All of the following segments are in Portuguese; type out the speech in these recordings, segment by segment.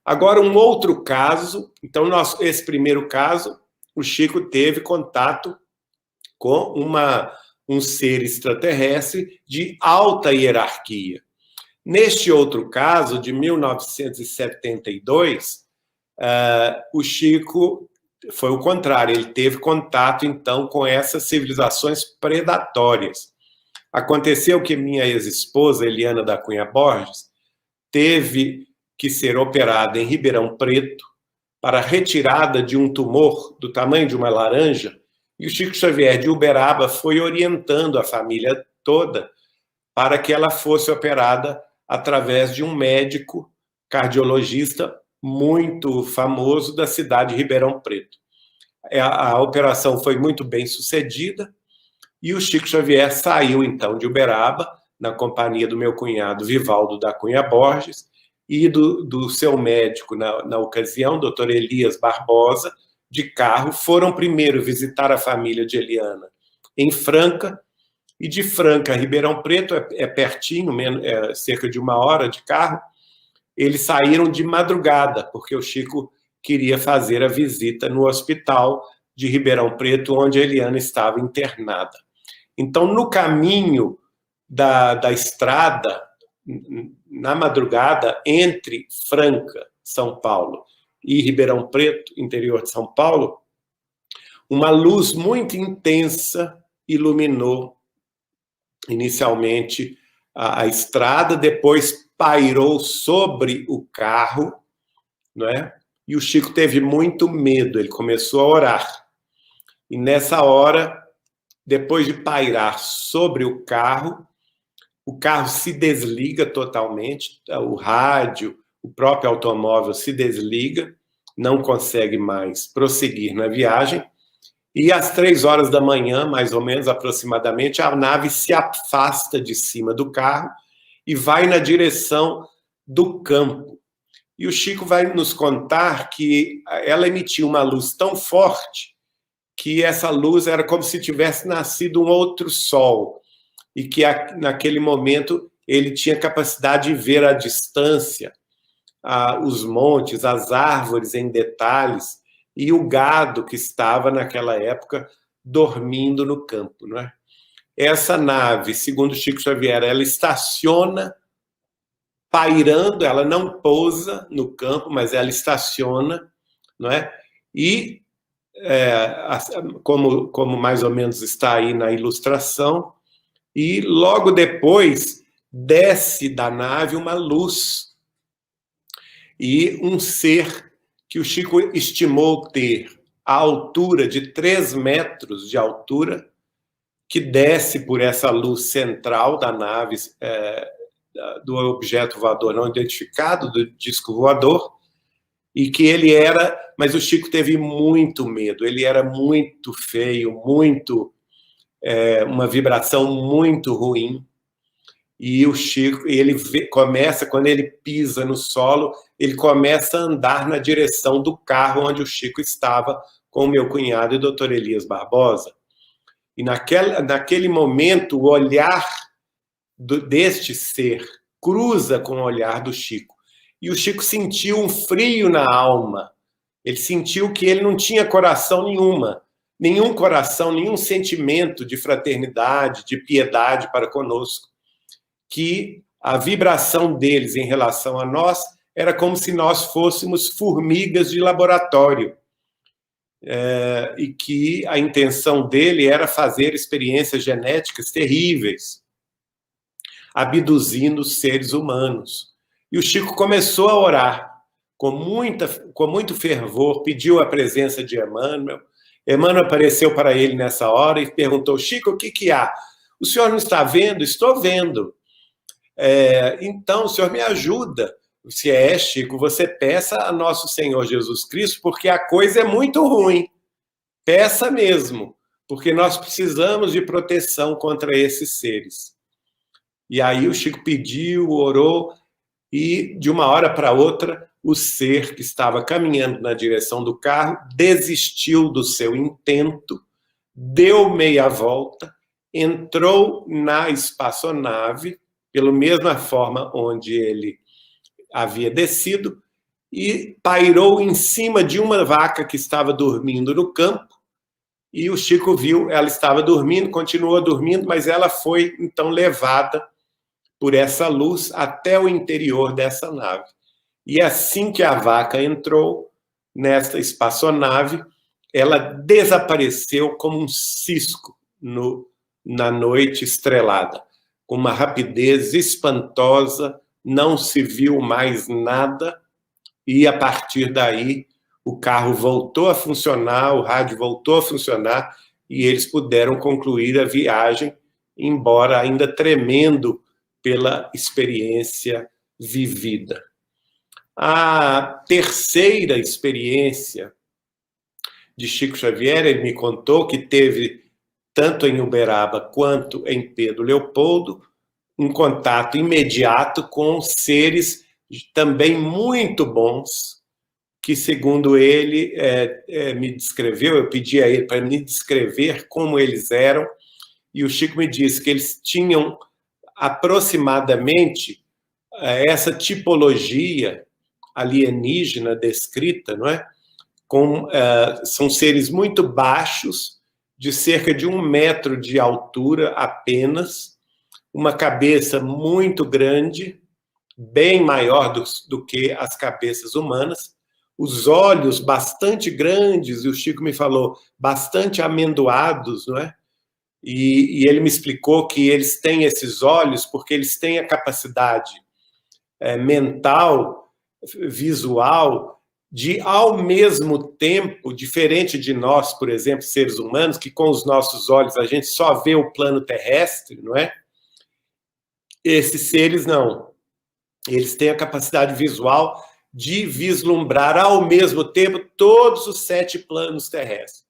Agora, um outro caso, então, esse primeiro caso, o Chico teve contato com um ser extraterrestre de alta hierarquia. Neste outro caso, de 1972, o Chico foi o contrário, ele teve contato, então, com essas civilizações predatórias. Aconteceu que minha ex-esposa, Eliana da Cunha Borges, teve que ser operada em Ribeirão Preto para retirada de um tumor do tamanho de uma laranja, e o Chico Xavier de Uberaba foi orientando a família toda para que ela fosse operada através de um médico cardiologista muito famoso da cidade de Ribeirão Preto. A operação foi muito bem sucedida e o Chico Xavier saiu, então, de Uberaba, na companhia do meu cunhado Vivaldo da Cunha Borges e do seu médico, na ocasião, doutor Elias Barbosa, de carro. Foram primeiro visitar a família de Eliana em Franca, e de Franca a Ribeirão Preto é pertinho, cerca de 1 hora de carro. Eles saíram de madrugada, porque o Chico queria fazer a visita no hospital de Ribeirão Preto, onde a Eliana estava internada. Então, no caminho da estrada, na madrugada, entre Franca, São Paulo, e Ribeirão Preto, interior de São Paulo, uma luz muito intensa iluminou inicialmente a estrada, depois pairou sobre o carro, não é? E o Chico teve muito medo, ele começou a orar. E nessa hora, depois de pairar sobre o carro se desliga totalmente, o rádio, o próprio automóvel se desliga, não consegue mais prosseguir na viagem, e às 3 horas da manhã, mais ou menos, aproximadamente, a nave se afasta de cima do carro e vai na direção do campo. E o Chico vai nos contar que ela emitiu uma luz tão forte que essa luz era como se tivesse nascido um outro sol, e que naquele momento ele tinha capacidade de ver à distância os montes, as árvores em detalhes, e o gado que estava naquela época dormindo no campo, não é? Essa nave, segundo Chico Xavier, ela estaciona pairando, ela não pousa no campo, mas ela estaciona, não é? E, como mais ou menos está aí na ilustração, e logo depois desce da nave uma luz e um ser que o Chico estimou ter a altura de 3 metros de altura, que desce por essa luz central da nave, do objeto voador não identificado, do disco voador, e que ele era... Mas o Chico teve muito medo, ele era muito feio, uma vibração muito ruim, e o Chico, começa, quando ele pisa no solo, ele começa a andar na direção do carro onde o Chico estava com o meu cunhado e o doutor Elias Barbosa. E naquele momento, o olhar deste ser cruza com o olhar do Chico. E o Chico sentiu um frio na alma. Ele sentiu que ele não tinha coração nenhum coração, nenhum sentimento de fraternidade, de piedade para conosco. Que a vibração deles em relação a nós era como se nós fôssemos formigas de laboratório. E que a intenção dele era fazer experiências genéticas terríveis, abduzindo seres humanos. E o Chico começou a orar com muito fervor, pediu a presença de Emmanuel. Emmanuel apareceu para ele nessa hora e perguntou: Chico, o que há? O senhor não está vendo? Estou vendo. Então, o senhor me ajuda. Se Chico, você peça a nosso Senhor Jesus Cristo, porque a coisa é muito ruim. Peça mesmo, porque nós precisamos de proteção contra esses seres. E aí o Chico pediu, orou, e de uma hora para outra, o ser que estava caminhando na direção do carro desistiu do seu intento, deu meia volta, entrou na espaçonave, pela mesma forma onde ele havia descido, e pairou em cima de uma vaca que estava dormindo no campo, e o Chico viu, ela estava dormindo, continuou dormindo, mas ela foi então levada por essa luz até o interior dessa nave. E assim que a vaca entrou nessa espaçonave, ela desapareceu como um cisco na noite estrelada, com uma rapidez espantosa, não se viu mais nada, e a partir daí o carro voltou a funcionar, o rádio voltou a funcionar, e eles puderam concluir a viagem, embora ainda tremendo pela experiência vivida. A terceira experiência de Chico Xavier, ele me contou que teve, tanto em Uberaba quanto em Pedro Leopoldo, um contato imediato com seres também muito bons, que, segundo ele, me descreveu, eu pedi a ele para me descrever como eles eram, e o Chico me disse que eles tinham aproximadamente essa tipologia alienígena descrita, não é? São seres muito baixos, de cerca de 1 metro de altura apenas, uma cabeça muito grande, bem maior do que as cabeças humanas, os olhos bastante grandes, e o Chico me falou, bastante amendoados, não é? E ele me explicou que eles têm esses olhos porque eles têm a capacidade mental, visual, de, ao mesmo tempo, diferente de nós, por exemplo, seres humanos, que com os nossos olhos a gente só vê o plano terrestre, não é? Esses seres não. Eles têm a capacidade visual de vislumbrar ao mesmo tempo todos os 7 planos terrestres.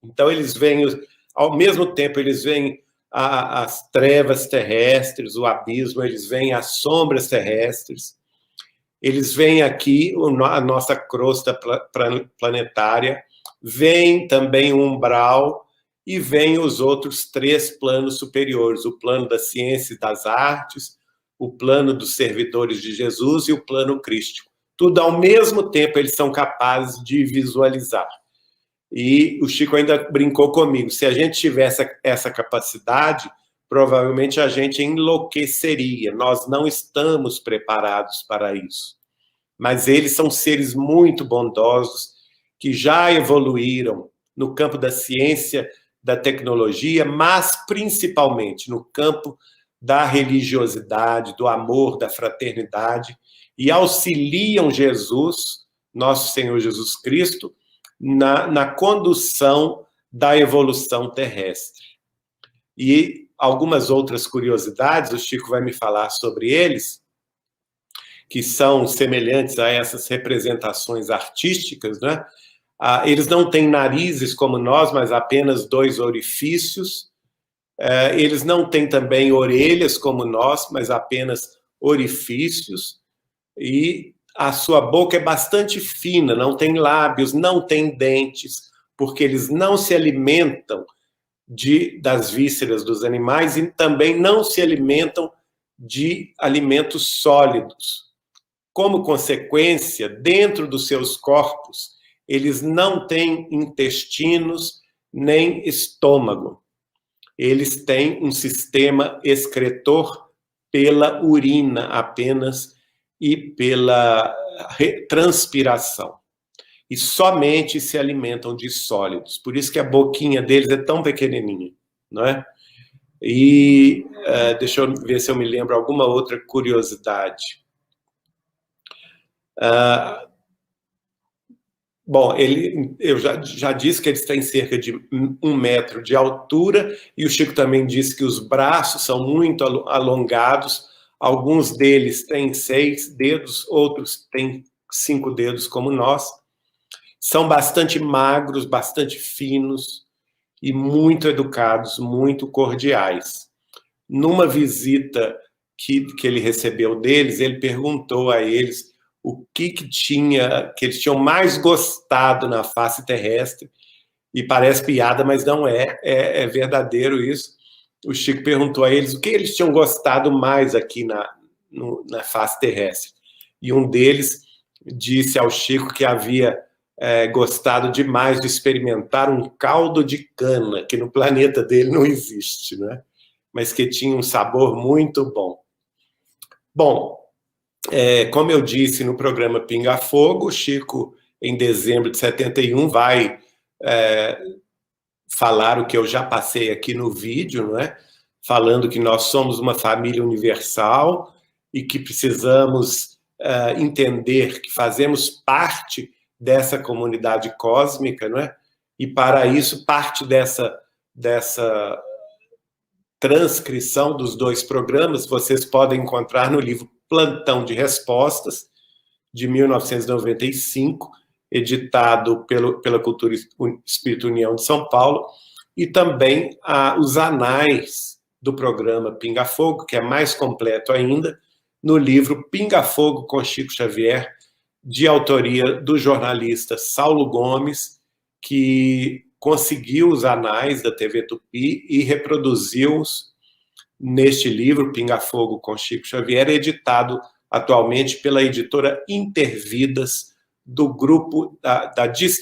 Então, eles veem, ao mesmo tempo, eles veem as trevas terrestres, o abismo, eles veem as sombras terrestres, eles veem aqui a nossa crosta planetária, veem também o umbral e veem os outros 3 planos superiores, o plano da ciência e das artes, o plano dos servidores de Jesus e o plano crístico. Tudo ao mesmo tempo eles são capazes de visualizar. E o Chico ainda brincou comigo, se a gente tivesse essa capacidade, provavelmente a gente enlouqueceria, nós não estamos preparados para isso. Mas eles são seres muito bondosos, que já evoluíram no campo da ciência, da tecnologia, mas principalmente no campo da religiosidade, do amor, da fraternidade, e auxiliam Jesus, nosso Senhor Jesus Cristo, na condução da evolução terrestre. E algumas outras curiosidades, o Chico vai me falar sobre eles, que são semelhantes a essas representações artísticas, né? Eles não têm narizes como nós, mas apenas 2 orifícios. Eles não têm também orelhas como nós, mas apenas orifícios. E a sua boca é bastante fina, não tem lábios, não tem dentes, porque eles não se alimentam das vísceras dos animais e também não se alimentam de alimentos sólidos. Como consequência, dentro dos seus corpos, eles não têm intestinos nem estômago. Eles têm um sistema excretor pela urina apenas e pela transpiração. E somente se alimentam de sólidos. Por isso que a boquinha deles é tão pequenininha, não é? E deixa eu ver se eu me lembro alguma outra curiosidade. Bom, eu já disse que eles têm cerca de 1 metro de altura, e o Chico também disse que os braços são muito alongados, alguns deles têm 6 dedos, outros têm 5 dedos como nós, são bastante magros, bastante finos e muito educados, muito cordiais. Numa visita que ele recebeu deles, ele perguntou a eles o que eles tinham mais gostado na face terrestre, e parece piada, mas não é verdadeiro isso. O Chico perguntou a eles o que eles tinham gostado mais aqui na face terrestre, e um deles disse ao Chico que havia gostado demais de experimentar um caldo de cana, que no planeta dele não existe, né? Mas que tinha um sabor muito bom. Bom, como eu disse no programa Pinga Fogo, o Chico, em dezembro de 71, vai falar o que eu já passei aqui no vídeo, não é? Falando que nós somos uma família universal e que precisamos entender que fazemos parte dessa comunidade cósmica, não é? E para isso, parte dessa transcrição dos 2 programas vocês podem encontrar no livro Plantão de Respostas, de 1995, editado pela Cultura Espírito União de São Paulo, e também os anais do programa Pinga Fogo, que é mais completo ainda, no livro Pinga Fogo com Chico Xavier, de autoria do jornalista Saulo Gomes, que conseguiu os anais da TV Tupi e reproduziu-os neste livro, Pinga Fogo com Chico Xavier, editado atualmente pela editora Intervidas, do grupo da